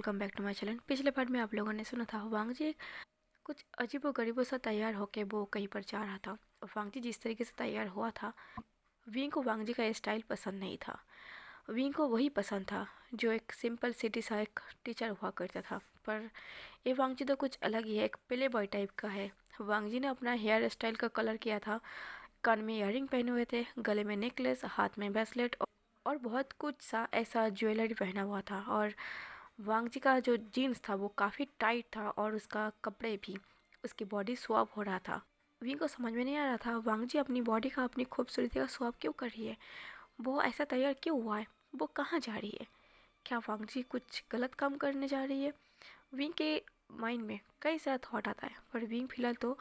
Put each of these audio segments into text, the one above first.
Welcome back to my channel. पिछले part में आप लोगों ने सुना था वांगजी कुछ अजीबोगरीबों सा तैयार होके वो कहीं पर जा रहा था। और वांगजी जिस तरीके से तैयार हुआ था, विंग को वांगजी का स्टाइल पसंद नहीं था। विंग को वही पसंद था जो एक सिंपल सिटी सा एक टीचर हुआ करता था। पर ये वांगजी तो कुछ अलग ही है, एक प्ले बॉय टाइप का है। वांगजी ने अपना हेयर स्टाइल का कलर किया था, कान में इयररिंग पहने हुए थे, गले में नेकलेस, हाथ में ब्रेसलेट और बहुत कुछ सा ऐसा ज्वेलरी पहना हुआ था। और वांगजी का जो जीन्स था वो काफ़ी टाइट था और उसका कपड़े भी, उसकी बॉडी स्वैप हो रहा था। विंग को समझ में नहीं आ रहा था वांगजी अपनी बॉडी का, अपनी खूबसूरती का स्वैप क्यों कर रही है, वो ऐसा तैयार क्यों हुआ है, वो कहाँ जा रही है, क्या वांगजी कुछ गलत काम करने जा रही है। विंग के माइंड में कई सारा थॉट आता है, पर विंग फिलहाल तो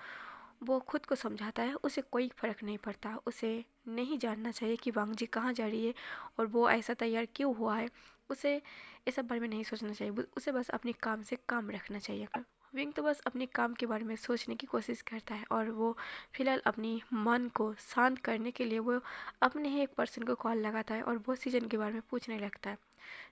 वो खुद को समझाता है उसे कोई फ़र्क नहीं पड़ता, उसे नहीं जानना चाहिए कि वांगजी कहाँ जा रही है और वो ऐसा तैयार क्यों हुआ है। उसे इस सब बारे में नहीं सोचना चाहिए, उसे बस अपने काम से काम रखना चाहिए। विंग तो बस अपने काम के बारे में सोचने की कोशिश करता है और वो फिलहाल अपनी मन को शांत करने के लिए वो अपने ही एक पर्सन को कॉल लगाता है और वो सीजन के बारे में पूछने लगता है।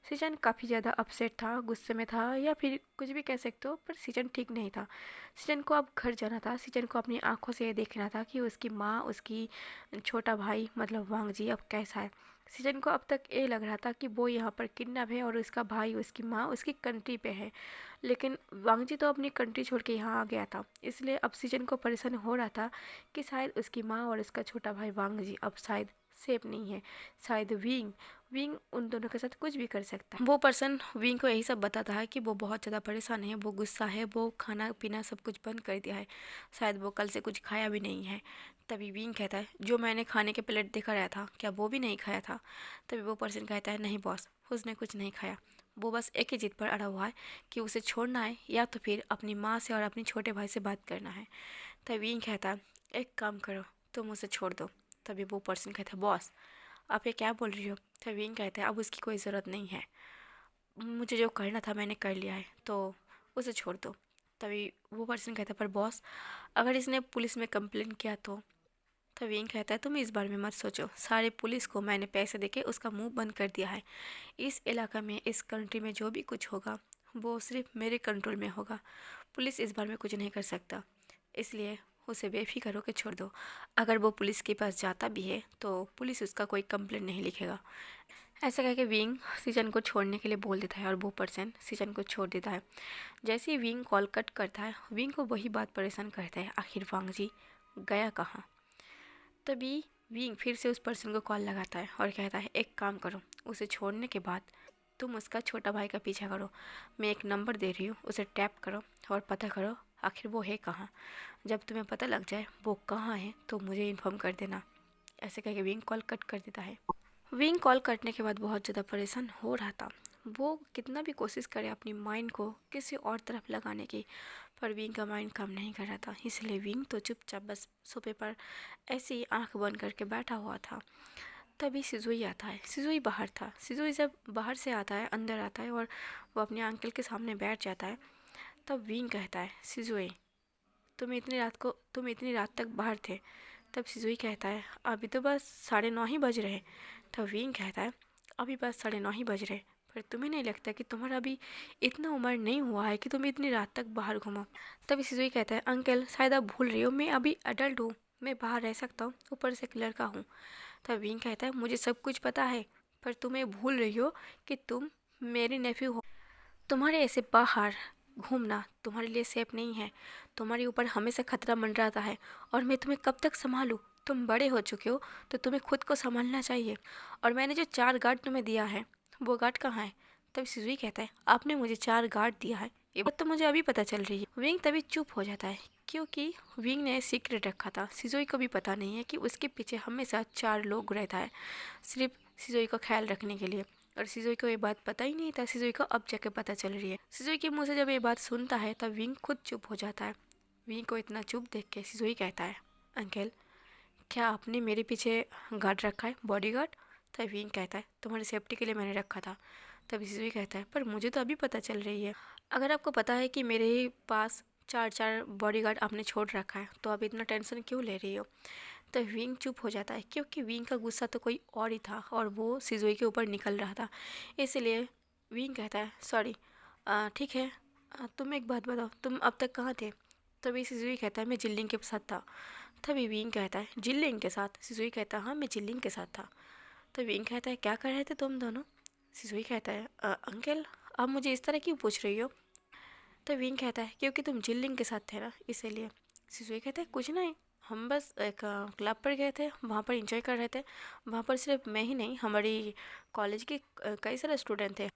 सीजन काफ़ी ज़्यादा अपसेट था, गुस्से में था, या फिर कुछ भी कह सकते हो, पर सीजन ठीक नहीं था। सीजन को अब घर जाना था, सीजन को अपनी आंखों से ये देखना था कि उसकी माँ, उसकी छोटा भाई मतलब वांगजी अब कैसा है। सीजन को अब तक ये लग रहा था कि वो यहाँ पर किडनैप है और उसका भाई, उसकी माँ उसकी कंट्री पे है। लेकिन वांगजी तो अपनी कंट्री छोड़ के यहाँ आ गया था, इसलिए अब सीजन को परेशान हो रहा था कि शायद उसकी माँ और उसका छोटा भाई वांगजी अब शायद सेफ नहीं है। शायद विंग विंग उन दोनों के साथ कुछ भी कर सकता है। वो पर्सन विंग को यही सब बताता है कि वो बहुत ज़्यादा परेशान है, वो गुस्सा है, वो खाना पीना सब कुछ बंद कर दिया है, शायद वो कल से कुछ खाया भी नहीं है। तभी विंग कहता है जो मैंने खाने के प्लेट देखा रहा था क्या वो भी नहीं खाया था। तभी वो पर्सन कहता है नहीं बॉस, उसने कुछ नहीं खाया, वो बस एक ही जिद पर अड़ा हुआ है कि उसे छोड़ना है या तो फिर अपनी माँ से और अपने छोटे भाई से बात करना है। तभी विंग कहता है एक काम करो, तुम उसे छोड़ दो। तभी वो पर्सन कहता है बॉस आप ये क्या बोल रही हो। तभी विंग कहता है अब उसकी कोई ज़रूरत नहीं है, मुझे जो करना था मैंने कर लिया है, तो उसे छोड़ दो। तभी वो पर्सन कहता है पर बॉस अगर इसने पुलिस में कंप्लेन किया तो। तभी विंग कहता है तुम इस बारे में मत सोचो, सारे पुलिस को मैंने पैसे देके उसका मुंह बंद कर दिया है। इस इलाका में, इस कंट्री में जो भी कुछ होगा वो सिर्फ मेरे कंट्रोल में होगा, पुलिस इस बारे में कुछ नहीं कर सकता, इसलिए उसे बेफिक्र होकर छोड़ दो। अगर वो पुलिस के पास जाता भी है तो पुलिस उसका कोई कंप्लेंट नहीं लिखेगा। ऐसा कह के विंग सीजन को छोड़ने के लिए बोल देता है और वो पर्सन सीजन को छोड़ देता है। जैसे ही विंग कॉल कट करता है, विंग को वही बात परेशान करता है आखिर वांगजी गया कहाँ। तभी विंग फिर से उस पर्सन को कॉल लगाता है और कहता है एक काम करो, उसे छोड़ने के बाद तुम उसका छोटा भाई का पीछा करो, मैं एक नंबर दे रही हूँ, उसे टैप करो और पता करो आखिर वो है कहाँ। जब तुम्हें पता लग जाए वो कहाँ है तो मुझे इन्फॉर्म कर देना। ऐसे कह के विंग कॉल कट कर देता है। विंग कॉल कटने के बाद बहुत ज़्यादा परेशान हो रहा था, वो कितना भी कोशिश करे अपनी माइंड को किसी और तरफ लगाने की, पर विंग का माइंड काम नहीं कर रहा था। इसलिए विंग तो चुपचाप बस सोफे पर ऐसे ही आंख बंद करके बैठा हुआ था। तभी सिजुई आता है, सिजुई बाहर था। सिजुई जब बाहर से आता है, अंदर आता है और वो अपने अंकल के सामने बैठ जाता है, तब विंग कहता है सिजुई तुम इतनी रात तक बाहर थे। तब सिजुई कहता है अभी तो बस 9:30 ही बज रहे। तब विंग कहता है अभी बस 9:30 ही बज रहे, पर तुम्हें नहीं लगता कि तुम्हारा अभी इतना उम्र नहीं हुआ है कि तुम इतनी रात तक बाहर घूमो। तभी सिजुई कहता है अंकल शायद आप भूल रही हो, मैं अभी अडल्ट हूँ, मैं बाहर रह सकता हूँ, ऊपर से एक लड़का हूँ। तब विंग कहता है मुझे सब कुछ पता है, पर तुम्हें भूल रही हो कि तुम मेरे नेफ्यू हो, तुम्हारे ऐसे बाहर घूमना तुम्हारे लिए सेफ नहीं है, तुम्हारे ऊपर हमेशा खतरा मंडराता है और मैं तुम्हें कब तक संभालूं। तुम बड़े हो चुके हो तो तुम्हें खुद को संभालना चाहिए, और मैंने जो 4 गार्ड तुम्हें दिया है वो गार्ड कहाँ है। तब सिजुई कहता है आपने मुझे 4 गार्ड दिया है, ये बात तो मुझे अभी पता चल रही है। विंग तभी चुप हो जाता है क्योंकि विंग ने सीक्रेट रखा था, सिजुई को भी पता नहीं है कि उसके पीछे हमेशा 4 लोग रहता है सिर्फ सिजुई का ख्याल रखने के लिए। और सिजुई को ये बात पता ही नहीं था, सिजुई को अब जाके पता चल रही है। सिजुई के मुंह से जब ये बात सुनता है तब विंग खुद चुप हो जाता है। विंग को इतना चुप देख के सिजुई कहता है अंकल क्या आपने मेरे पीछे गार्ड रखा है, बॉडी गार्ड। तब विंग कहता है तुम्हारी सेफ्टी के लिए मैंने रखा था। तब सिजुई कहता है पर मुझे तो अभी पता चल रही है, अगर आपको पता है कि मेरे ही पास 4 बॉडीगार्ड आपने छोड़ रखा है तो आप इतना टेंशन क्यों ले रही हो। तो विंग चुप हो जाता है क्योंकि विंग का गुस्सा तो कोई और ही था और वो सिजुई के ऊपर निकल रहा था। इसलिए विंग कहता है सॉरी, ठीक है। तुम एक बात बताओ, तुम अब तक कहाँ थे? तभी सिजुई कहता है मैं जिल्लिंग के साथ था। तभी विंग कहता है जिल्लिंग के साथ? सिजुई कहता है हाँ मैं जिल्लिंग के साथ था। तो विंग कहता है क्या कर रहे थे तुम दोनों? सिजुई कहता है अंकल आप मुझे इस तरह क्यों पूछ रही हो? तो विंग कहता है क्योंकि तुम जिल्लिंग के साथ थे ना, इसीलिए। सिजुई कहता है कुछ नहीं, हम बस एक क्लब पर गए थे, वहाँ पर इंजॉय कर रहे थे। वहाँ पर सिर्फ मैं ही नहीं, हमारी कॉलेज के कई सारे स्टूडेंट थे,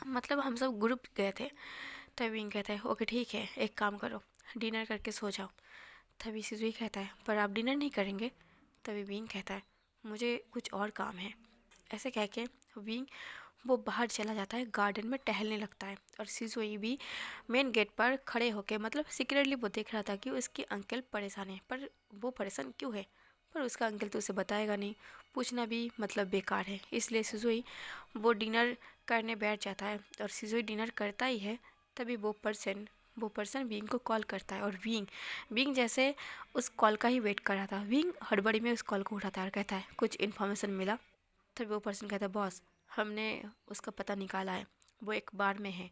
मतलब हम सब ग्रुप गए थे। तभी विंग कहता है ओके ठीक है, एक काम करो, डिनर करके सो जाओ। तभी सिजुई कहता है पर आप डिनर नहीं करेंगे? तभी विंग कहता है मुझे कुछ और काम है। ऐसे कह के विंग वो बाहर चला जाता है, गार्डन में टहलने लगता है। और सिजुई भी मेन गेट पर खड़े होके मतलब सीक्रेटली वो देख रहा था कि उसके अंकल परेशान है, पर वो परेशान क्यों है, पर उसका अंकल तो उसे बताएगा नहीं, पूछना भी मतलब बेकार है। इसलिए सिजुई वो डिनर करने बैठ जाता है। और सिजुई डिनर करता ही है, तभी वो पर्सन विंग को कॉल करता है। और विंग जैसे उस कॉल का ही वेट कर रहा था, विंग हड़बड़ी में उस कॉल को उठाता है और कहता है कुछ इन्फॉर्मेशन मिला? तभी वो पर्सन कहता है बॉस हमने उसका पता निकाला है, वो एक बार में है।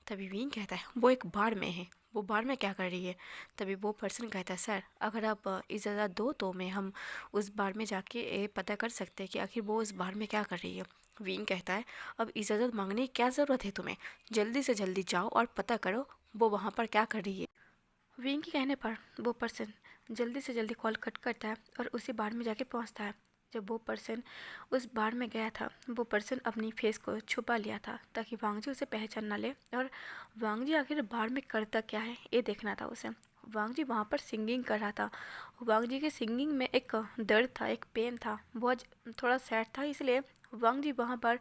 तभी विंग कहता है वो एक बार में है, वो बार में क्या कर रही है? तभी वो पर्सन कहता है सर अगर आप इजाज़त दो तो मैं हम उस बार में जाके पता कर सकते हैं कि आखिर वो उस बार में क्या कर रही है। विंग कहता है अब इजाज़त मांगने की क्या ज़रूरत है तुम्हें, जल्दी से जल्दी जाओ और पता करो वो वहाँ पर क्या कर रही है। विंग के कहने पर वो पर्सन जल्दी से जल्दी कॉल कट करता है और उसी बार में जाके पहुंचता है। जब वो पर्सन उस बार में गया था, वो पर्सन अपनी फेस को छुपा लिया था ताकि वांगजी उसे पहचान ना ले, और वांगजी आखिर बार में करता क्या है ये देखना था उसे। वांगजी वहाँ पर सिंगिंग कर रहा था। वांगजी के सिंगिंग में एक दर्द था, एक पेन था, बहुत थोड़ा सैड था, इसलिए वांगजी वहाँ पर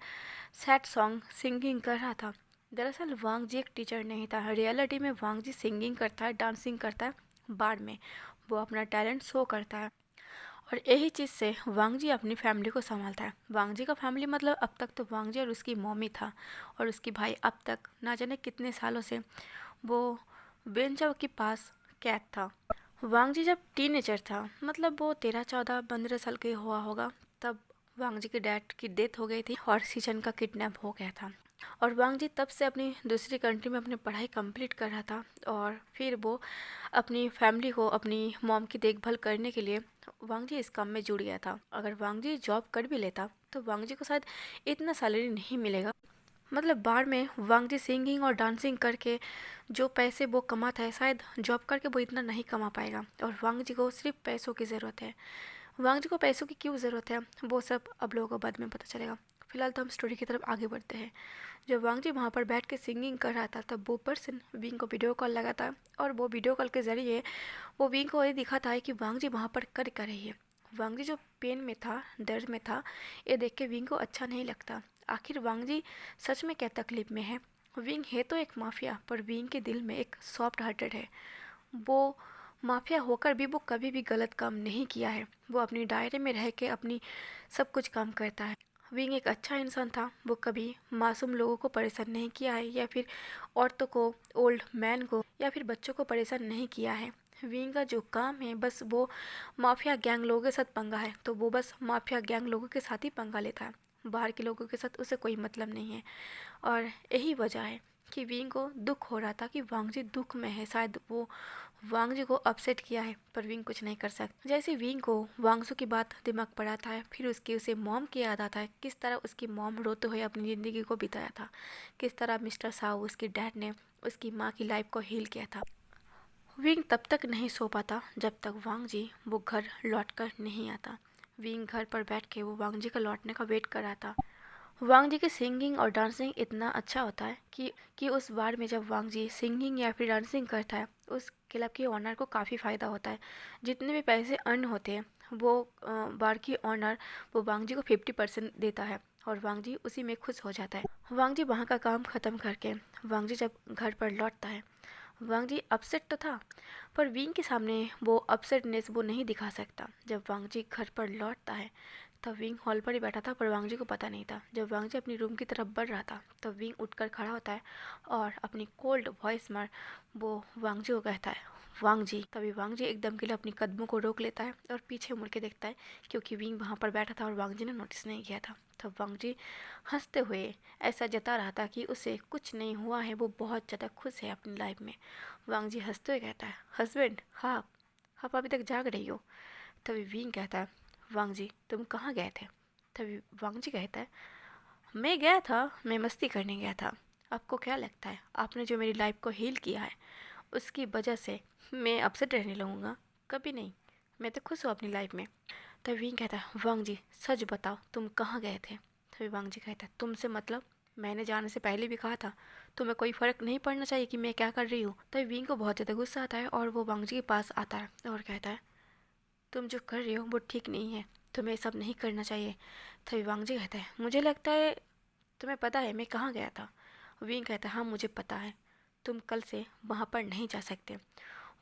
सैड सॉन्ग सिंगिंग कर रहा था। दरअसल वांगजी एक टीचर नहीं था, रियलिटी में वांगजी सिंगिंग करता है, डांसिंग करता है बार में, वो अपना टैलेंट शो करता है। और यही चीज़ से वांगजी अपनी फैमिली को संभालता है। वांगजी का फैमिली मतलब अब तक तो वांगजी और उसकी मम्मी था, और उसकी भाई अब तक ना जाने कितने सालों से वो बेंचों के पास कैद था। वांगजी जब टीनेजर था, मतलब वो 13-14-15 साल के हुआ होगा, तब वांगजी के डैड की डेथ हो गई थी और सीजन का किडनैप हो गया था। और वांगजी तब से अपनी दूसरी कंट्री में अपनी पढ़ाई कंप्लीट कर रहा था, और फिर वो अपनी फैमिली को, अपनी मॉम की देखभाल करने के लिए वांगजी इस काम में जुड़ गया था। अगर वांगजी जॉब कर भी लेता तो वांगजी को शायद इतना सैलरी नहीं मिलेगा, मतलब बार में वांगजी सिंगिंग और डांसिंग करके जो पैसे वो कमाता है, शायद जॉब करके वो इतना नहीं कमा पाएगा। और वांगजी को सिर्फ पैसों की ज़रूरत है। वांगजी को पैसों की क्यों ज़रूरत है वो सब अब लोगों को बाद में पता चलेगा। फिलहाल तो हम स्टोरी की तरफ आगे बढ़ते हैं। जब वांगजी वहाँ पर बैठ के सिंगिंग कर रहा था, तब वो पर्सन विंग को वीडियो कॉल लगा था, और वो वीडियो कॉल के ज़रिए वो विंग को ये दिखाता है कि वांगजी वहाँ पर कर रही है। वांगजी जो पेन में था, दर्द में था, ये देख के विंग को अच्छा नहीं लगता। आखिर वांगजी सच में क्या तकलीफ में है? विंग है तो एक माफिया, पर विंग के दिल में एक सॉफ्ट हार्टेड है। वो माफिया होकर भी वो कभी भी गलत काम नहीं किया है। वो अपनी दायरे में रह के अपनी सब कुछ काम करता है। विंग एक अच्छा इंसान था, वो कभी मासूम लोगों को परेशान नहीं किया है, या फिर औरतों को, ओल्ड मैन को, या फिर बच्चों को परेशान नहीं किया है। विंग का जो काम है बस वो माफिया गैंग लोगों के साथ पंगा है तो वो बस माफिया गैंग लोगों के साथ ही पंगा लेता है, बाहर के लोगों के साथ उसे कोई मतलब नहीं है। और यही वजह है कि विंग को दुख हो रहा था कि वांगजी दुख में है, शायद वो वांगजी को अपसेट किया है, पर विंग कुछ नहीं कर सकता। जैसे विंग को वांगसू की बात दिमाग पर आता है, फिर उसकी उसे मॉम की याद आता है, किस तरह उसकी मॉम रोते हुए अपनी ज़िंदगी को बिताया था, किस तरह मिस्टर साहू उसकी डैड ने उसकी माँ की लाइफ को हील किया था। विंग तब तक नहीं सो पाता जब तक वांगजी वो घर लौट कर नहीं आता। विंग घर पर बैठ के वो वांगजी का लौटने का वेट कर रहा था। वांगजी की सिंगिंग और डांसिंग इतना अच्छा होता है कि उस बार में जब वांगजी सिंगिंग या फिर डांसिंग करता है, उस क्लब के ऑनर को काफ़ी फ़ायदा होता है। जितने भी पैसे अर्न होते हैं वो बार की ऑनर वो वांगजी को 50% देता है, और वांगजी उसी में खुश हो जाता है। वांगजी वहाँ का काम ख़त्म करके वांगजी जब घर पर लौटता है, वांगजी अपसेट तो था, पर विंग के सामने वो अपसेटनेस वो नहीं दिखा सकता। जब वांगजी घर पर लौटता है तब विंग हॉल पर ही बैठा था, पर वांगजी को पता नहीं था। जब वांगजी अपनी रूम की तरफ बढ़ रहा था तब विंग उठकर खड़ा होता है और अपनी कोल्ड वॉइस में वो वांगजी को कहता है वांग जी। तभी वांग जी एकदम के लिए अपनी कदमों को रोक लेता है और पीछे मुड़ के देखता है, क्योंकि विंग वहाँ पर बैठा था और वांग जी ने नोटिस नहीं किया था। तब वांग जी हंसते हुए ऐसा जता रहा था कि उसे कुछ नहीं हुआ है, वो बहुत ज़्यादा खुश है अपनी लाइफ में। वांग जी हंसते हुए कहता है, हस्बैंड, हाँ आप अभी तक जाग रही हो। तभी विंग कहता है, वांग जी तुम कहाँ गए थे। तभी वांग जी कहता है, मैं गया था, मैं मस्ती करने गया था। आपको क्या लगता है आपने जो मेरी लाइफ को हील किया है उसकी वजह से मैं अपसेट रहने लगूँगा? कभी नहीं, मैं तो खुश हूँ अपनी लाइफ में। तभी विंग कहता है, वांग जी सच बताओ तुम कहाँ गए थे। तभी वांग जी कहता है, तुमसे मतलब मैंने जाने से पहले भी कहा था तुम्हें कोई फ़र्क नहीं पड़ना चाहिए कि मैं क्या कर रही हूँ। तभी विंग को बहुत ज़्यादा गुस्सा आता है और वो वांग जी के पास आता है और कहता है, तुम जो कर रही हो वो ठीक नहीं है, तुम्हें ये सब नहीं करना चाहिए। तभी वांग जी कहता है, मुझे लगता है तुम्हें पता है मैं कहाँ गया था। विंग कहता है, हाँ मुझे पता है, तुम कल से वहाँ पर नहीं जा सकते।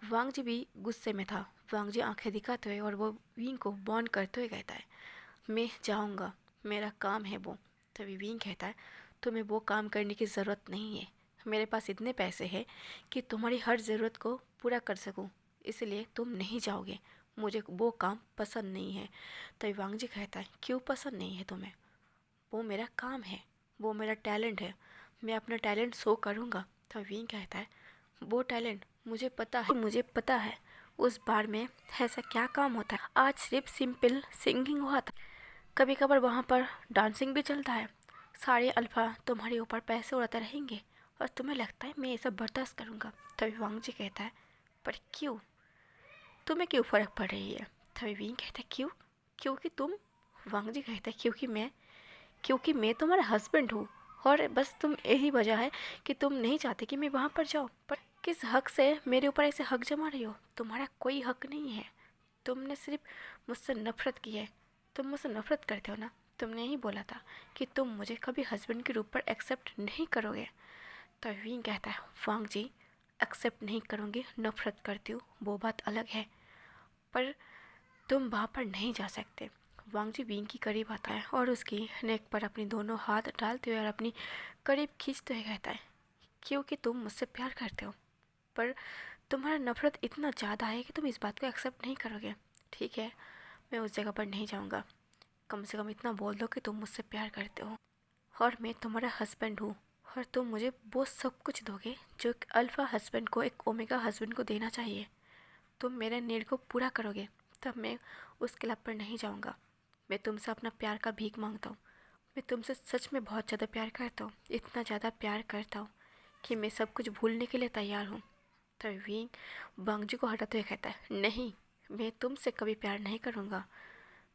वांग जी भी गुस्से में था। वांग जी आंखें दिखाते हुए और वो विंग को बॉन्ड करते हुए कहता है, मैं जाऊँगा, मेरा काम है वो। तभी विंग कहता है, तुम्हें वो काम करने की ज़रूरत नहीं है, मेरे पास इतने पैसे हैं कि तुम्हारी हर ज़रूरत को पूरा कर सकूं, इसलिए तुम नहीं जाओगे, मुझे वो काम पसंद नहीं है। तभी वांग जी कहता है, क्यों पसंद नहीं है तुम्हें? वो मेरा काम है, वो मेरा टैलेंट है, मैं अपना टैलेंट शो करूँगा। तो विंग कहता है, वो टैलेंट मुझे पता है उस बार में ऐसा क्या काम होता है। आज सिर्फ सिंपल सिंगिंग हुआ था, कभी कभार वहाँ पर डांसिंग भी चलता है। सारे अल्फा तुम्हारे ऊपर पैसे उड़ाते रहेंगे और तुम्हें लगता है मैं ये सब बर्दाश्त करूँगा। तभी वांग जी कहता है, पर क्यों, तुम्हें क्यों फ़र्क पड़ रही है? तभी विंग कहता है, क्यों, क्योंकि तुम। वांग जी कहता है, क्योंकि मैं तुम्हारा हस्बैंड हूँ और बस तुम यही वजह है कि तुम नहीं चाहते कि मैं वहाँ पर जाऊँ। पर किस हक से मेरे ऊपर ऐसे हक जमा रही हो? तुम्हारा कोई हक नहीं है, तुमने सिर्फ मुझसे नफरत की है, तुम मुझसे नफरत करते हो ना। तुमने ही बोला था कि तुम मुझे कभी हस्बैंड के रूप पर एक्सेप्ट नहीं करोगे। तो विंग कहता है, वांग जी एक्सेप्ट नहीं करूँगी, नफरत करती हूँ वो बात अलग है, पर तुम वहाँ पर नहीं जा सकते। वांग जी विंग की करीब आता है और उसकी नेक पर अपनी दोनों हाथ डालते हुए और अपनी करीब खींचते हुए कहता है, क्योंकि तुम मुझसे प्यार करते हो, पर तुम्हारा नफरत इतना ज़्यादा है कि तुम इस बात को एक्सेप्ट नहीं करोगे। ठीक है, मैं उस जगह पर नहीं जाऊँगा, कम से कम इतना बोल दो कि तुम मुझसे प्यार करते हो और मैं तुम्हारा हस्बैंड हूँ और तुम मुझे वो सब कुछ दोगे जो एक अल्फ़ा हस्बैंड को, एक ओमेगा हस्बैंड को देना चाहिए। तुम मेरे नीड को पूरा करोगे तब मैं उस क्लब पर नहीं जाऊँगा। मैं तुमसे अपना प्यार का भीख मांगता हूँ, मैं तुमसे सच में बहुत ज़्यादा प्यार करता हूँ, इतना ज़्यादा प्यार करता हूँ कि मैं सब कुछ भूलने के लिए तैयार हूँ। तभी विंग वांग जी को हटाते हुए कहता है, नहीं, मैं तुमसे कभी प्यार नहीं करूँगा,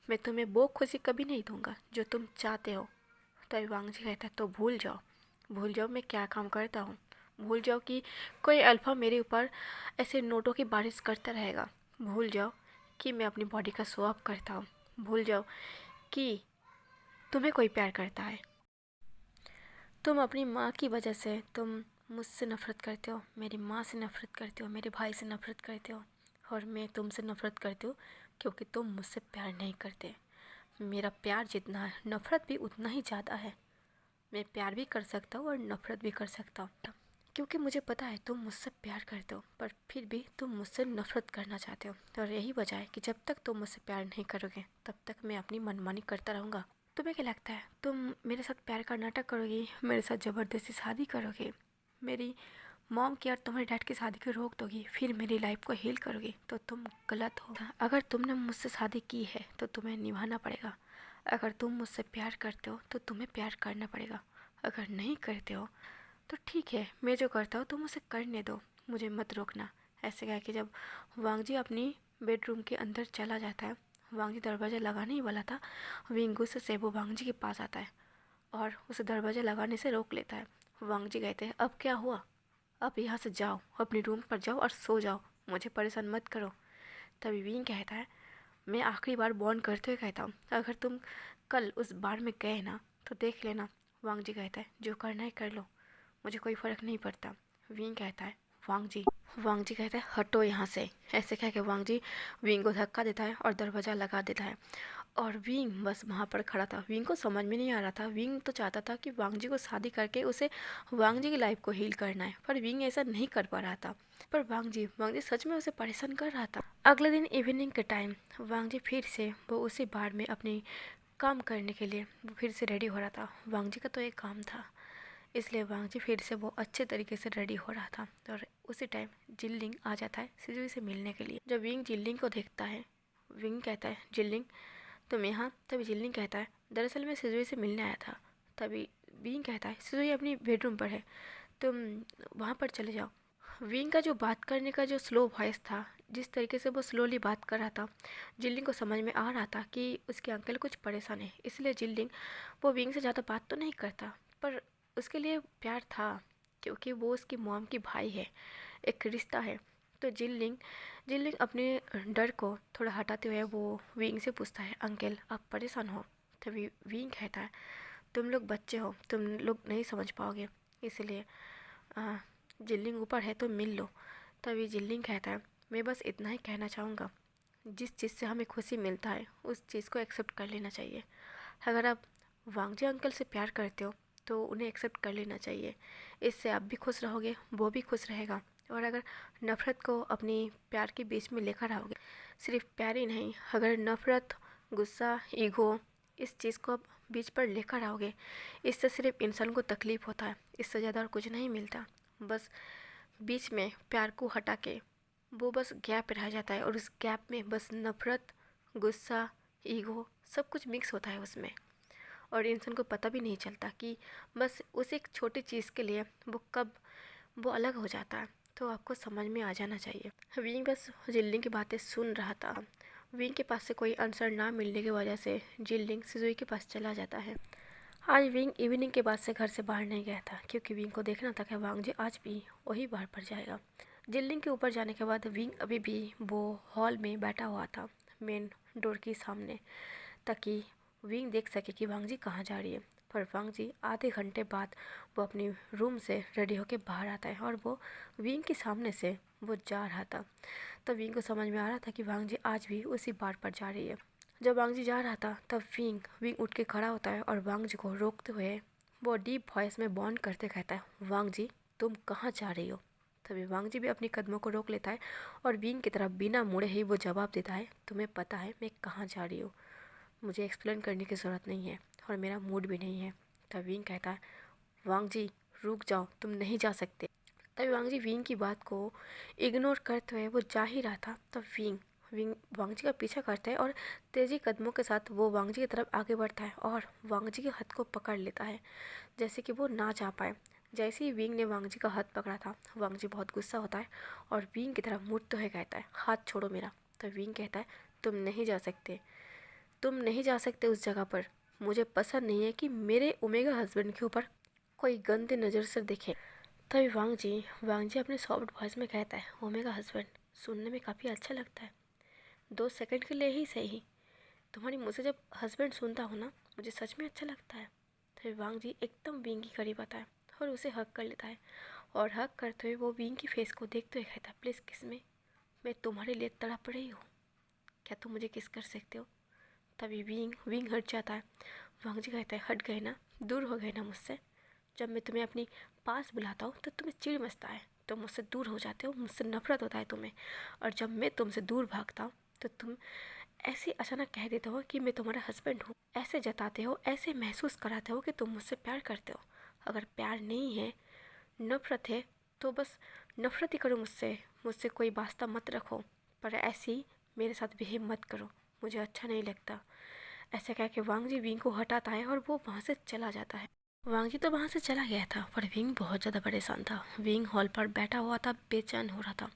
मैं तुम्हें वो खुशी कभी नहीं दूंगा जो तुम चाहते हो। तभी वांग जी कहता है, तो भूल जाओ मैं क्या काम करता हूँ, भूल जाओ कि कोई अल्फ़ा मेरे ऊपर ऐसे नोटों की बारिश करता रहेगा, भूल जाओ कि मैं अपनी बॉडी का शो ऑफ करता हूँ, भूल जाओ कि तुम्हें कोई प्यार करता है। तुम अपनी माँ की वजह से तुम मुझसे नफ़रत करते हो, मेरी माँ से नफ़रत करते हो, मेरे भाई से नफ़रत करते हो और मैं तुमसे नफ़रत करती हूँ क्योंकि तुम मुझसे प्यार नहीं करते। मेरा प्यार जितना है नफ़रत भी उतना ही ज़्यादा है, मैं प्यार भी कर सकता हूँ और नफ़रत भी कर सकता हूँ, क्योंकि मुझे पता है तुम मुझसे प्यार करते हो पर फिर भी तुम मुझसे नफ़रत करना चाहते हो और यही वजह है कि जब तक तुम मुझसे प्यार नहीं करोगे तब तक मैं अपनी मनमानी करता रहूँगा। तुम्हें क्या लगता है तुम मेरे साथ प्यार का नाटक करोगी, मेरे साथ ज़बरदस्ती शादी करोगे, मेरी मॉम की और तुम्हारे डैड की शादी को रोक दोगी, फिर मेरी लाइफ को हील करोगी, तो तुम गलत हो। अगर तुमने मुझसे शादी की है तो तुम्हें निभाना पड़ेगा, अगर तुम मुझसे प्यार करते हो तो तुम्हें प्यार करना पड़ेगा, अगर नहीं करते हो तो ठीक है, मैं जो करता हूँ तुम उसे करने दो, मुझे मत रोकना। ऐसे कह के जब वांग जी अपनी बेडरूम के अंदर चला जाता है, वांग जी दरवाज़ा लगाने ही वाला था, विंग गुस्से से वो वांग जी के पास आता है और उसे दरवाज़ा लगाने से रोक लेता है। वांग जी कहते हैं, अब क्या हुआ, अब यहाँ से जाओ, अपने रूम पर जाओ और सो जाओ, मुझे परेशान मत करो। तभी विंग कहता है, मैं आखिरी बार बॉन्ड करते हुए कहता हूँ, अगर तुम कल उस बार में गए ना तो देख लेना। वांग जी कहता है, जो करना है कर लो, मुझे कोई फ़र्क नहीं पड़ता। विंग कहता है, वांग जी कहता है, हटो यहाँ से। ऐसे कह के वांग जी विंग को धक्का देता है और दरवाज़ा लगा देता है और विंग बस वहाँ पर खड़ा था। विंग को समझ में नहीं आ रहा था। विंग तो चाहता था कि वांग जी को शादी करके उसे वांग जी की लाइफ को हील करना है, पर विंग ऐसा नहीं कर पा रहा था। पर वांग जी सच में उसे परेशान कर रहा था। अगले दिन इवनिंग के टाइम वांग जी फिर से वो उसी बार में अपनी काम करने के लिए वो फिर से रेडी हो रहा था। वांग जी का तो एक काम था, इसलिए वांग जी फिर से वो अच्छे तरीके से रेडी हो रहा था। और उसी टाइम जिल्लिंग आ जाता है सिजुई से मिलने के लिए। जब विंग जिल्लिंग को देखता है, विंग कहता है जिल्लिंग तुम यहाँ। तभी जिल्लिंग कहता है दरअसल मैं सिजुई से मिलने आया था। तभी विंग कहता है सिजुई अपनी बेडरूम पर है, तुम वहाँ पर चले जाओ। विंग का जो बात करने का जो स्लो वॉइस था, जिस तरीके से वो स्लोली बात कर रहा था, जिल्लिंग को समझ में आ रहा था कि उसके अंकल कुछ परेशान है। इसलिए जिल्लिंग वो विंग से ज़्यादा बात तो नहीं करता, पर उसके लिए प्यार था, क्योंकि वो उसकी मॉम की भाई है, एक रिश्ता है। तो जिल्लिंग जिल्लिंग अपने डर को थोड़ा हटाते हुए वो विंग से पूछता है अंकल आप परेशान हो। तभी विंग कहता है तुम लोग बच्चे हो, तुम लोग नहीं समझ पाओगे, इसलिए जिल्लिंग ऊपर है तो मिल लो। तभी जिल्लिंग कहता है मैं बस इतना ही कहना चाहूँगा, जिस चीज़ से हमें खुशी मिलता है उस चीज़ को एक्सेप्ट कर लेना चाहिए। अगर आप वांगजी अंकल से प्यार करते हो तो उन्हें एक्सेप्ट कर लेना चाहिए, इससे आप भी खुश रहोगे, वो भी खुश रहेगा। और अगर नफ़रत को अपनी प्यार के बीच में लेकर आओगे, सिर्फ प्यार ही नहीं, अगर नफ़रत, गुस्सा, ईगो इस चीज़ को आप बीच पर लेकर आओगे, इससे सिर्फ इंसान को तकलीफ़ होता है, इससे ज़्यादा और कुछ नहीं मिलता। बस बीच में प्यार को हटा के वो बस गैप रह जाता है, और उस गैप में बस नफ़रत, गुस्सा, ईगो सब कुछ मिक्स होता है उसमें, और इंसान को पता भी नहीं चलता कि बस उस एक छोटी चीज़ के लिए वो कब वो अलग हो जाता है। तो आपको समझ में आ जाना चाहिए। विंग बस जिल्लिंग की बातें सुन रहा था। विंग के पास से कोई आंसर ना मिलने की वजह से जिल्लिंग सिजुई के पास चला जाता है। आज विंग इवनिंग के बाद से घर से बाहर नहीं गया था, क्योंकि विंग को देखना था कि वांग जी आज भी वही बार पर जाएगा। जिल्लिंग के ऊपर जाने के बाद विंग अभी भी वो हॉल में बैठा हुआ था, मेन डोर के सामने, ताकि विंग देख सके कि वांग जी कहाँ जा रही है। पर वांग जी आधे घंटे बाद वो अपनी रूम से रेडी होकर बाहर आता है, और वो विंग के सामने से वो जा रहा था। तब विंग को समझ में आ रहा था कि वांग जी आज भी उसी बार पर जा रही है। जब वांग जी जा रहा था तब विंग उठ के खड़ा होता है, और वांग जी को रोकते हुए वो डीप वॉइस में बॉन्ड करते कहता है वांग जी तुम कहाँ जा रही हो। तभी वांग जी भी अपनी कदमों को रोक लेता है, और विंग की तरफ बिना मुड़े ही वो जवाब देता है तुम्हें पता है मैं कहाँ जा रही हूँ, मुझे एक्सप्लेन करने की ज़रूरत नहीं है, और मेरा मूड भी नहीं है। तब विंग कहता है वांग जी रुक जाओ, तुम नहीं जा सकते। तभी वांग जी विंग की बात को इग्नोर करते हुए वो जा ही रहा था। तब विंग विंग वांग जी का पीछा करता है, और तेज़ी कदमों के साथ वो वांग जी की तरफ आगे बढ़ता है, और वांग जी के हाथ को पकड़ लेता है, जैसे कि वो ना जा पाए। जैसे ही विंग ने वांग जी का हाथ पकड़ा था, वांग जी बहुत गुस्सा होता है, और विंग की तरफ मुड़ते हुए कहता है हाथ छोड़ो मेरा। तो विंग कहता है तुम नहीं जा सकते, तुम नहीं जा सकते उस जगह पर। मुझे पसंद नहीं है कि मेरे ओमेगा हस्बैंड के ऊपर कोई गंदे नज़र से देखे। तभी वांग जी अपने सॉफ्ट वॉइस में कहता है ओमेगा हस्बैंड सुनने में काफ़ी अच्छा लगता है, 2 सेकंड के लिए ही सही, तुम्हारी मुँह से जब हस्बैंड सुनता हो ना, मुझे सच में अच्छा लगता है। तभी वांग जी एकदम विंग की करीब आता है, और उसे हक कर लेता है, और हक करते हुए वो विंग की फेस को देखते हुए कहता है प्लीज़ किस में, मैं तुम्हारे लिए तड़प रही हूँ, क्या तुम मुझे किस कर सकते हो। तभी विंग हट जाता है। वांग जी कहता है हट गए ना, दूर हो गए ना मुझसे, जब मैं तुम्हें अपनी पास बुलाता हूँ तो तुम्हें चिढ़ मचता है, तुम मुझसे दूर हो जाते हो, मुझसे नफरत होता है तुम्हें, और जब मैं तुमसे दूर भागता हूँ तो तुम ऐसे अचानक कह देते हो कि मैं तुम्हारा हस्बैंड हूँ, ऐसे जताते हो, ऐसे महसूस कराते हो कि तुम मुझसे प्यार करते हो। अगर प्यार नहीं है, नफरत है, तो बस नफरत ही करो मुझसे, मुझसे कोई वास्ता मत रखो, पर ऐसी मेरे साथ बिहेव मत करो, मुझे अच्छा नहीं लगता। ऐसे कह के वांग जी विंग को हटाता है, और वो वहाँ से चला जाता है। वांग जी तो वहाँ से चला गया था, पर विंग बहुत ज़्यादा परेशान था। विंग हॉल पर बैठा हुआ था, बेचैन हो रहा था,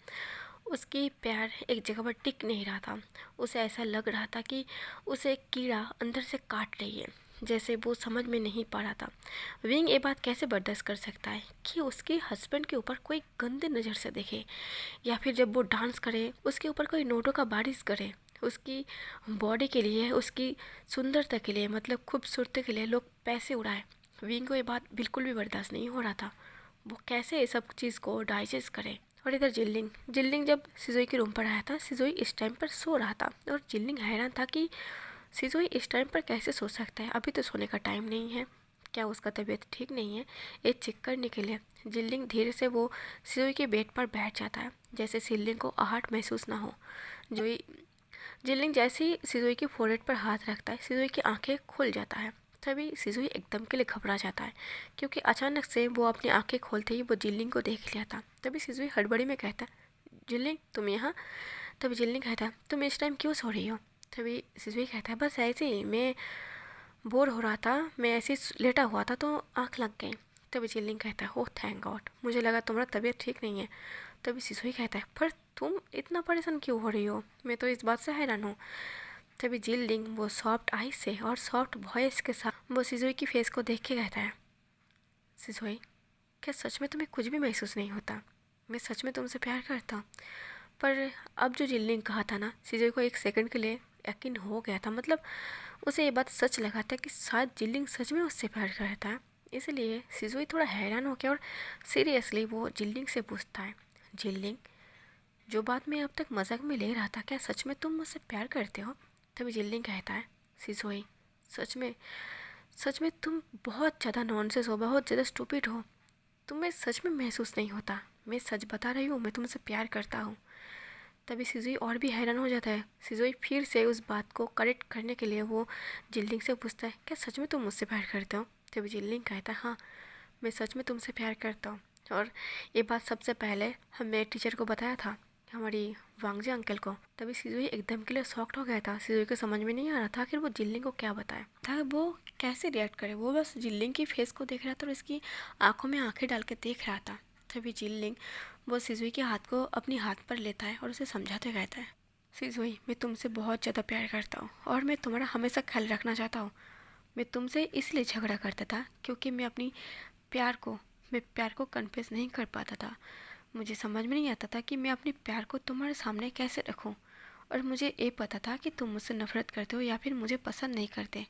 उसकी पैर एक जगह पर टिक नहीं रहा था। उसे ऐसा लग रहा था कि उसे एक कीड़ा अंदर से काट रही है, जैसे वो समझ में नहीं पा रहा था विंग ये बात कैसे बर्दाश्त कर सकता है कि उसके हस्बैंड के ऊपर कोई गंदे नज़र से देखे, या फिर जब वो डांस करे उसके ऊपर कोई नोटों का बारिश करे, उसकी बॉडी के लिए, उसकी सुंदरता के लिए, मतलब खूबसूरती के लिए लोग पैसे उड़ाए। विंग को ये बात बिल्कुल भी बर्दाश्त नहीं हो रहा था, वो कैसे ये सब चीज़ को डाइजेस्ट करे। और इधर जिल्लिंग जिल्लिंग जब सिजोई के रूम पर आया था, सिजोई इस टाइम पर सो रहा था, और जिल्लिंग हैरान था कि सिजोई इस टाइम पर कैसे सो सकता है, अभी तो सोने का टाइम नहीं है, क्या उसका तबीयत ठीक नहीं है? ये चेक करने के लिए जिल्लिंग धीरे से वो सिजोई के बेड पर बैठ जाता है, जैसे सिल्लिंग को आहट महसूस ना हो। जो जिल्लिंग जैसे ही सिजोई के फोrehead पर हाथ रखता है, सिजोई की आंखें खुल जाता है। तभी सिजोई एकदम के लिए घबरा जाता है, क्योंकि अचानक से वो अपनी आंखें खोलते ही वो जिल्लिंग को देख लिया था। तभी सिजोई हड़बड़ी में कहता है, जिल्लिंग तुम यहाँ? तभी जिल्लिंग कहता है, तुम इस टाइम क्यों सो रही हो? तभी सिजोई कहता है, बस ऐसे ही मैं बोर हो रहा था, मैं ऐसे ही लेटा हुआ था तो आँख लग गई। तभी जिल्लिंग कहता है, ओह थैंक गॉड, मुझे लगा तुम्हारा तबीयत ठीक नहीं है। तभी सिसोई कहता है, पर तुम इतना परेशान क्यों हो रही हो, मैं तो इस बात से हैरान हूँ। तभी जिल्लिंग वो सॉफ्ट आई से और सॉफ्ट वॉइस के साथ वो सिसोई की फेस को देख के कहता है, सिसोई क्या सच में तुम्हें कुछ भी महसूस नहीं होता? मैं सच में तुमसे प्यार करता हूँ। पर अब जो जिल्लिंग कहा था ना, सिसोई को एक सेकंड के लिए यकीन हो गया था, मतलब उसे ये बात सच लगा था कि शायद जिल्लिंग सच में उससे प्यार करता है। इसलिए सिजोई थोड़ा हैरान हो गया और सीरियसली वो जिल्लिंग से पूछता है, जिल्लिंग जो बात मैं अब तक मजाक में ले रहा था, क्या सच में तुम मुझसे प्यार करते हो? तभी जिल्लिंग कहता है, सिजोई सच में तुम बहुत ज़्यादा नॉनसेंस हो, बहुत ज़्यादा स्टूपिड हो, तुम्हें सच में महसूस नहीं होता। मैं सच बता रही हूँ, मैं तुमसे प्यार करता हूँ। तभी सिजोई और भी हैरान हो जाता है। सिजोई फिर से उस बात को करेक्ट करने के लिए वो जिल्लिंग से पूछता है, क्या सच में तुम मुझसे प्यार करते हो? तभी जिल्लिंग कहता है, हाँ मैं सच में तुमसे प्यार करता हूँ, और ये बात सबसे पहले हमने टीचर को बताया था, हमारी वांगजे अंकल को। तभी सिजोई एकदम के लिए शॉक्ड हो गया था। सिजोई को समझ में नहीं आ रहा था कि वो जिल्लिंग को क्या बताए था, वो कैसे रिएक्ट करे। वो बस जिल्लिंग की फेस को देख रहा था और इसकी आंखों में आंखें डाल के देख रहा था। तभी जिल्लिंग वो सिजुई के हाथ को अपनी हाथ पर लेता है और उसे समझाते कहता है, सिजुई मैं तुमसे बहुत ज़्यादा प्यार करता हूँ और मैं तुम्हारा हमेशा ख्याल रखना चाहता हूँ। मैं तुमसे इसलिए झगड़ा करता था क्योंकि प्यार को मैं प्यार को कन्फेस नहीं कर पाता था। मुझे समझ में नहीं आता था कि मैं अपने प्यार को तुम्हारे सामने कैसे रखूं, और मुझे ये पता था कि तुम मुझसे नफरत करते हो या फिर मुझे पसंद नहीं करते।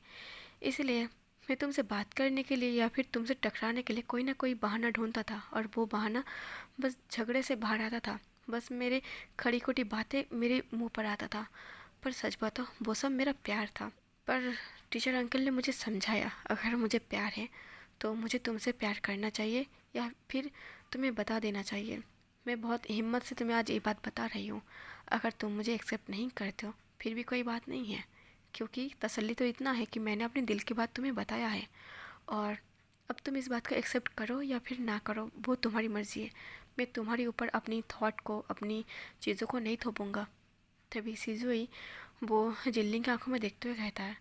इसलिए मैं तुमसे बात करने के लिए या फिर तुमसे टकराने के लिए कोई ना कोई बहाना ढूंढता था, और वो बहाना बस झगड़े से बाहर आता था। बस मेरे खड़ी खोटी बातें मेरे मुंह पर आता था, पर सच बताओ वो सब मेरा प्यार था। पर टीचर अंकल ने मुझे समझाया, अगर मुझे प्यार है तो मुझे तुमसे प्यार करना चाहिए या फिर तुम्हें बता देना चाहिए। मैं बहुत हिम्मत से तुम्हें आज ये बात बता रही हूँ। अगर तुम मुझे एक्सेप्ट नहीं करते हो फिर भी कोई बात नहीं है, क्योंकि तसल्ली तो इतना है कि मैंने अपने दिल की बात तुम्हें बताया है, और अब तुम इस बात को एक्सेप्ट करो या फिर ना करो वो तुम्हारी मर्ज़ी है। मैं तुम्हारे ऊपर अपनी थॉट को, अपनी चीज़ों को नहीं थोपूंगा। तभी सिजुई वो जिल्लिंग की आंखों में देखते हुए कहता है,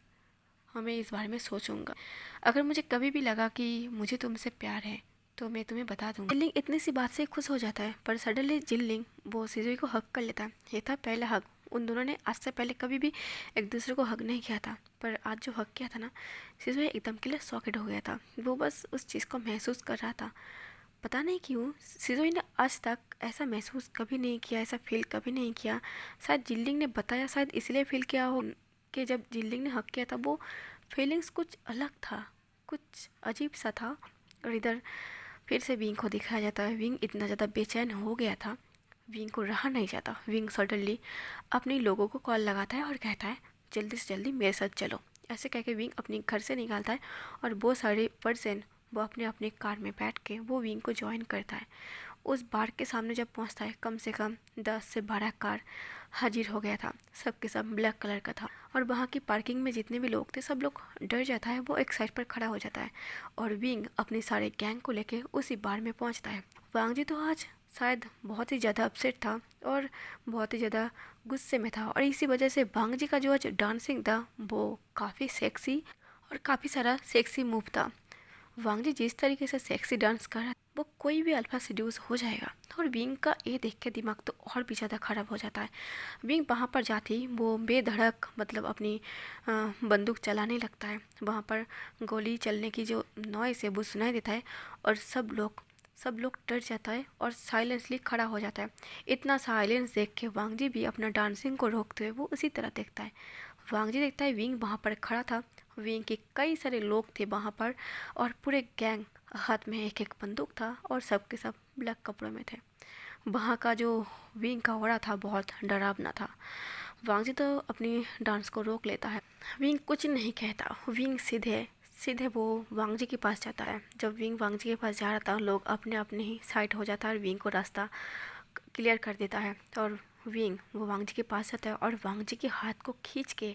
हाँ मैं इस बारे में सोचूंगा। अगर मुझे कभी भी लगा कि मुझे तुमसे प्यार है तो मैं तुम्हें बता दूंगा। जिल्लिंग इतनी सी बात से खुश हो जाता है, पर सडनली जिल्लिंग वो सिजुई को हक कर लेता है। ये था पहला हक। उन दोनों ने आज से पहले कभी भी एक दूसरे को हक नहीं किया था, पर आज जो हक किया था ना, सिजुई एकदम के लिए सॉकेट हो गया था। वो बस उस चीज़ को महसूस कर रहा था। पता नहीं क्यों सिजुई ने आज तक ऐसा महसूस कभी नहीं किया, ऐसा फील कभी नहीं किया। शायद जिल्लिंग ने बताया, शायद इसलिए फील किया हो कि जब जिल्लिंग ने हक किया था वो फीलिंग्स कुछ अलग था, कुछ अजीब सा था। और इधर फिर से विंग को दिखाया जाता है। विंग इतना ज़्यादा बेचैन हो गया था, विंग को रहा नहीं जाता। विंग सडनली अपने लोगों को कॉल लगाता है और कहता है, जल्दी से जल्दी मेरे साथ चलो। ऐसे कह के विंग अपने घर से निकालता है और वो सारे पर्सन वो अपने अपने कार में बैठ के वो विंग को ज्वाइन करता है। उस बार के सामने जब पहुंचता है, कम से कम 10 से 12 कार हाजिर हो गया था। सब के सब ब्लैक कलर का था, और वहाँ की पार्किंग में जितने भी लोग थे सब लोग डर जाता है। वो एक साइड पर खड़ा हो जाता है और विंग अपने सारे गैंग को लेके उसी बार में पहुँचता है। वांगजी तो आज शायद बहुत ही ज़्यादा अपसेट था और बहुत ही ज़्यादा गुस्से में था, और इसी वजह से वांगजी का जो आज डांसिंग था वो काफ़ी सेक्सी और काफ़ी सारा सेक्सी मूव था। वांगजी जिस तरीके से सेक्सी डांस कर रहा है वो कोई भी अल्फा सेड्यूस हो जाएगा, और विंग का ये देख के दिमाग तो और भी ज़्यादा ख़राब हो जाता है। विंग वहाँ पर जाती वो बेधड़क मतलब अपनी बंदूक चलाने लगता है। वहाँ पर गोली चलने की जो नॉइस है वो सुनाई देता है, और सब लोग डर जाता है और साइलेंसली खड़ा हो जाता है। इतना साइलेंस देख के वांगजी भी अपना डांसिंग को रोकते हुए वो उसी तरह देखता है। वांगजी देखता है विंग वहाँ पर खड़ा था, विंग के कई सारे लोग थे वहाँ पर, और पूरे गैंग हाथ में एक एक बंदूक था और सब के सब ब्लैक कपड़ों में थे। वहाँ का जो विंग का ऑरा था बहुत डरावना था। वांगजी तो अपनी डांस को रोक लेता है। विंग कुछ नहीं कहता, विंग सीधे सीधे वो वांगजी के पास जाता है। जब विंग वांगजी के पास जा रहा था, लोग अपने अपने ही साइड हो जाता है और विंग को रास्ता क्लियर कर देता है। और विंग वो वांगजी के पास जाता है और वांगजी के हाथ को खींच के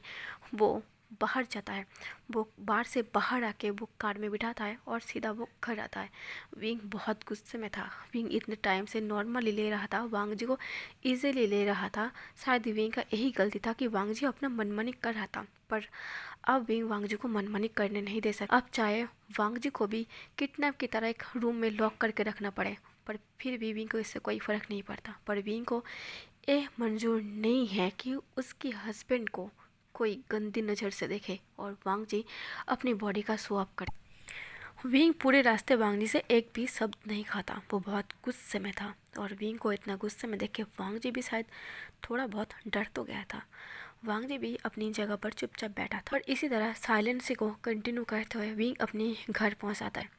वो बाहर जाता है। वो बार से बाहर आके वो कार में बिठाता है और सीधा वो घर आता है। विंग बहुत गुस्से में था। विंग इतने टाइम से नॉर्मली ले रहा था, वांगजी को इजीली ले रहा था। शायद विंग का यही गलती था कि वांगजी अपना मनमानी कर रहा था, पर अब विंग वांगजी को मनमानी करने नहीं दे सकता। अब चाहे वांगजी को भी किडनैप की तरह एक रूम में लॉक करके रखना पड़े, पर फिर भी विंग को इससे कोई फ़र्क नहीं पड़ता। पर विंग को ये मंजूर नहीं है कि उसकी हस्बैंड को कोई गंदी नज़र से देखे और वांगजी अपनी बॉडी का स्वैप करे। विंग पूरे रास्ते वांगजी से एक भी शब्द नहीं खाता। वो बहुत गुस्से में था और विंग को इतना गुस्से में देख के वांगजी भी शायद थोड़ा बहुत डर तो गया था। वांगजी भी अपनी जगह पर चुपचाप बैठा था और इसी तरह साइलेंस को कंटिन्यू करते हुए विंग अपने घर पहुंच आता है।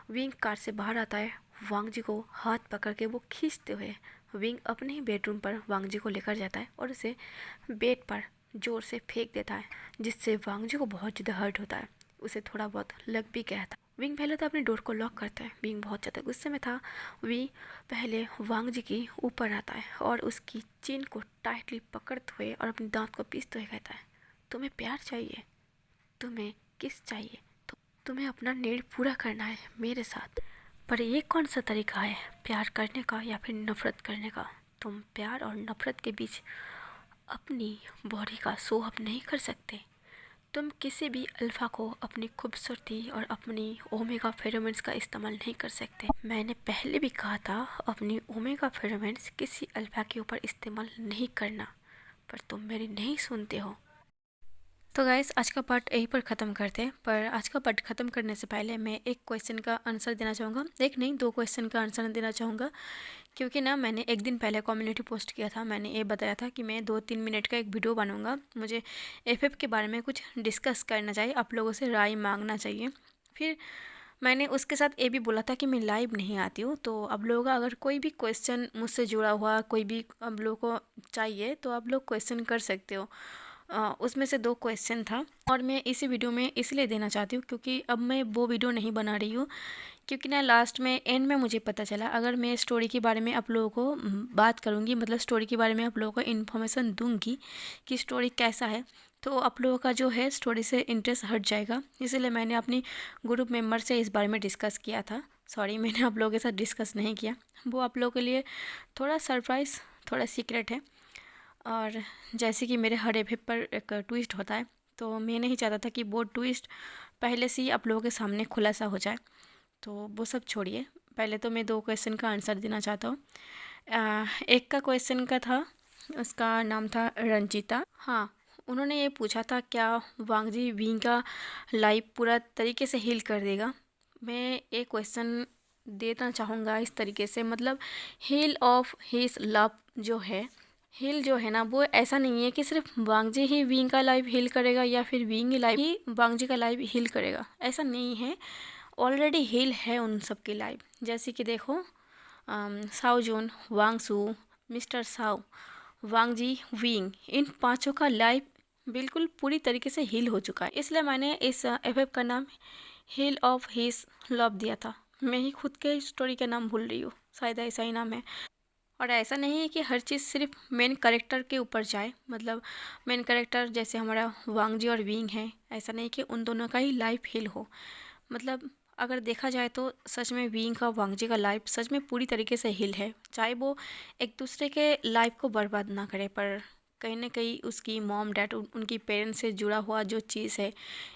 विंग कार से बाहर आता है, वांगजी को हाथ पकड़ के वो खींचते हुए विंग अपने ही बेडरूम पर वांगजी को लेकर जाता है और उसे बेड पर जोर से फेंक देता है, जिससे वांगजी को बहुत ज़्यादा हर्ट होता है। उसे थोड़ा बहुत लग भी गया था। विंग पहले तो अपने डोर को लॉक करता है। विंग बहुत ज़्यादा गुस्से में था। विंग पहले वांगजी के ऊपर आता है और उसकी चीन को टाइटली पकड़ते हुए और अपने दांत को पीसते हुए कहता है, तुम्हें प्यार चाहिए? तुम्हें किस चाहिए? तो तुम्हें अपना नीड पूरा करना है मेरे साथ। पर ये कौन सा तरीका है प्यार करने का या फिर नफ़रत करने का? तुम प्यार और नफ़रत के बीच अपनी बॉडी का शो अप नहीं कर सकते। तुम किसी भी अल्फ़ा को अपनी खूबसूरती और अपनी ओमेगा फेरोमोन्स का इस्तेमाल नहीं कर सकते। मैंने पहले भी कहा था अपनी ओमेगा फेरोमोन्स किसी अल्फ़ा के ऊपर इस्तेमाल नहीं करना, पर तुम मेरी नहीं सुनते हो। तो गाइस, आज का पार्ट यहीं पर ख़त्म करते हैं। पर आज का पार्ट ख़त्म करने से पहले मैं एक क्वेश्चन का आंसर देना चाहूँगा। एक नहीं, दो क्वेश्चन का आंसर देना चाहूँगा, क्योंकि ना मैंने एक दिन पहले कम्युनिटी पोस्ट किया था। मैंने ये बताया था कि मैं 2-3 मिनट का एक वीडियो बनाऊँगा। मुझे एफएफ के बारे में कुछ डिस्कस करना चाहिए, आप लोगों से राय मांगना चाहिए। फिर मैंने उसके साथ ये भी बोला था कि मैं लाइव नहीं आती हूँ, तो आप लोगों का अगर कोई भी क्वेश्चन मुझसे जुड़ा हुआ कोई भी आप लोगों को चाहिए तो आप लोग क्वेश्चन कर सकते हो। उसमें से 2 क्वेश्चन था और मैं इसी वीडियो में इसलिए देना चाहती हूँ क्योंकि अब मैं वो वीडियो नहीं बना रही हूँ, क्योंकि ना लास्ट में एंड में मुझे पता चला अगर मैं स्टोरी के बारे में आप लोगों को बात करूँगी, मतलब स्टोरी के बारे में आप लोगों को इन्फॉर्मेशन दूँगी कि स्टोरी कैसा है, तो आप लोगों का जो है स्टोरी से इंटरेस्ट हट जाएगा। इसीलिए मैंने अपनी ग्रुप मेम्बर से इस बारे में डिस्कस किया था। सॉरी, मैंने आप लोगों के साथ डिस्कस नहीं किया। वो आप लोगों के लिए थोड़ा सरप्राइज़, थोड़ा सीक्रेट है। और जैसे कि मेरे हर एपिसोड पर एक ट्विस्ट होता है, तो मैं नहीं चाहता था कि वो ट्विस्ट पहले से ही आप लोगों के सामने खुलासा हो जाए। तो वो सब छोड़िए, पहले तो मैं 2 क्वेश्चन का आंसर देना चाहता हूँ। एक का क्वेश्चन का था, उसका नाम था रंजीता। हाँ, उन्होंने ये पूछा था क्या वांगजी विंग का लाइफ पूरा तरीके से हील कर देगा। मैं एक क्वेश्चन देना चाहूँगा इस तरीके से, मतलब हील ऑफ हिज लव जो है, हील जो है ना, वो ऐसा नहीं है कि सिर्फ वांगजी ही विंग का लाइफ हील करेगा या फिर विंग ही लाइफ ही वांगजी का लाइफ हील करेगा, ऐसा नहीं है। ऑलरेडी हील है उन सब की लाइफ। जैसे कि देखो, साओ जुन, वांगसू, मिस्टर साओ, वांगजी, विंग, इन पांचों का लाइफ बिल्कुल पूरी तरीके से हील हो चुका है। इसलिए मैंने इस एफएफ का नाम हील ऑफ हिज लव दिया था। मैं ही खुद के स्टोरी का नाम भूल रही हूँ, शायद ऐसा ही नाम है। और ऐसा नहीं है कि हर चीज़ सिर्फ मेन कैरेक्टर के ऊपर जाए, मतलब मेन कैरेक्टर जैसे हमारा वांगजी और विंग है, ऐसा नहीं कि उन दोनों का ही लाइफ हील हो। मतलब अगर देखा जाए तो सच में विंग का वांगजी का लाइफ सच में पूरी तरीके से हील है, चाहे वो एक दूसरे के लाइफ को बर्बाद ना करे, पर कहीं ना कहीं उसकी मॉम डैड उनकी पेरेंट्स से जुड़ा हुआ जो चीज़ है,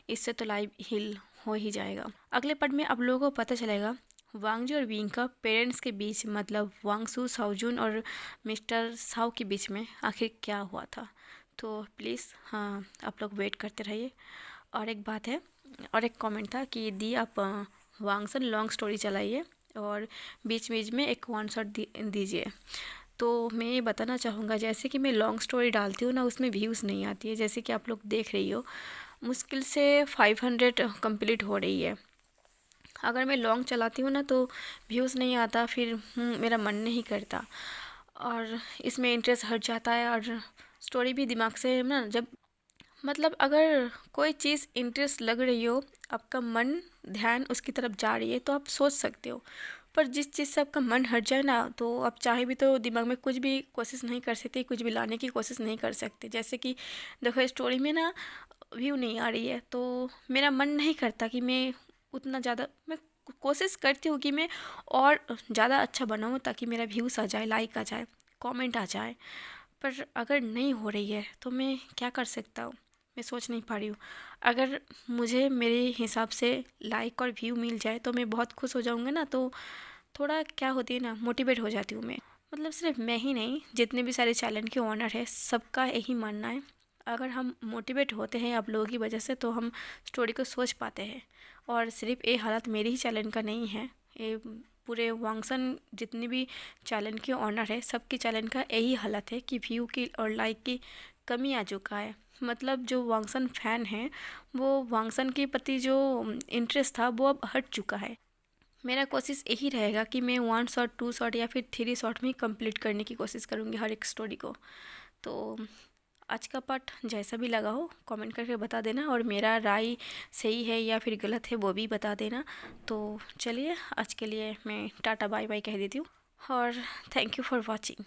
इससे तो लाइफ हील हो ही जाएगा। अगले पार्ट में आप लोगों को पता चलेगा वांगजी और विंग का पेरेंट्स के बीच, मतलब वांगसू, साओजुन और मिस्टर साओ के बीच में आखिर क्या हुआ था। तो प्लीज़ हाँ, आप लोग वेट करते रहिए। और एक बात है, और एक कमेंट था कि दी आप वांगसन लॉन्ग स्टोरी चलाइए और बीच बीच में एक वन शॉट दीजिए। तो मैं ये बताना चाहूँगा, जैसे कि मैं लॉन्ग स्टोरी डालती हूँ ना, उसमें व्यूज़ नहीं आती है। जैसे कि आप लोग देख रही हो, मुश्किल से 500 कंप्लीट हो रही है। अगर मैं लॉन्ग चलाती हूँ ना तो व्यूज़ नहीं आता, फिर मेरा मन नहीं करता। और इसमें इंटरेस्ट हट जाता है और स्टोरी भी दिमाग से ना, जब मतलब अगर कोई चीज़ इंटरेस्ट लग रही हो, आपका मन ध्यान उसकी तरफ जा रही है तो आप सोच सकते हो। पर जिस चीज़ से आपका मन हट जाए ना, तो आप चाहे भी तो दिमाग में कुछ भी कोशिश नहीं कर सकते, कुछ भी लाने की कोशिश नहीं कर सकते। जैसे कि देखो स्टोरी में ना व्यू नहीं आ रही है तो मेरा मन नहीं करता कि मैं उतना ज़्यादा, मैं कोशिश करती हूँ कि मैं और ज़्यादा अच्छा बनाऊँ ताकि मेरा व्यूज़ आ जाए, लाइक आ जाए, कमेंट आ जाए। पर अगर नहीं हो रही है तो मैं क्या कर सकता हूँ, मैं सोच नहीं पा रही हूँ। अगर मुझे मेरे हिसाब से लाइक और व्यू मिल जाए तो मैं बहुत खुश हो जाऊँगी ना, तो थोड़ा क्या होती है ना, मोटिवेट हो जाती हूँ मैं। मतलब सिर्फ मैं ही नहीं, जितने भी सारे चैनल के ओनर है सबका यही मानना है। अगर हम मोटिवेट होते हैं आप लोगों की वजह से तो हम स्टोरी को सोच पाते हैं। और सिर्फ ये हालत मेरे ही चैनल का नहीं है, ये पूरे वांगसन जितने भी चैनल के ओनर है सबके चैनल का यही हालत है कि व्यू की और लाइक की कमी आ चुका है। मतलब जो वांगसन फैन हैं वो वांगसन के प्रति जो इंटरेस्ट था वो अब हट चुका है। मेरा कोशिश यही रहेगा कि मैं 1 शॉट 2 शॉट या फिर 3 शॉट में कंप्लीट करने की कोशिश करूँगी हर एक स्टोरी को। तो आज का पार्ट जैसा भी लगा हो कमेंट करके बता देना, और मेरा राय सही है या फिर गलत है वो भी बता देना। तो चलिए आज के लिए मैं टाटा बाय बाय कह देती हूँ, और थैंक यू फॉर वॉचिंग।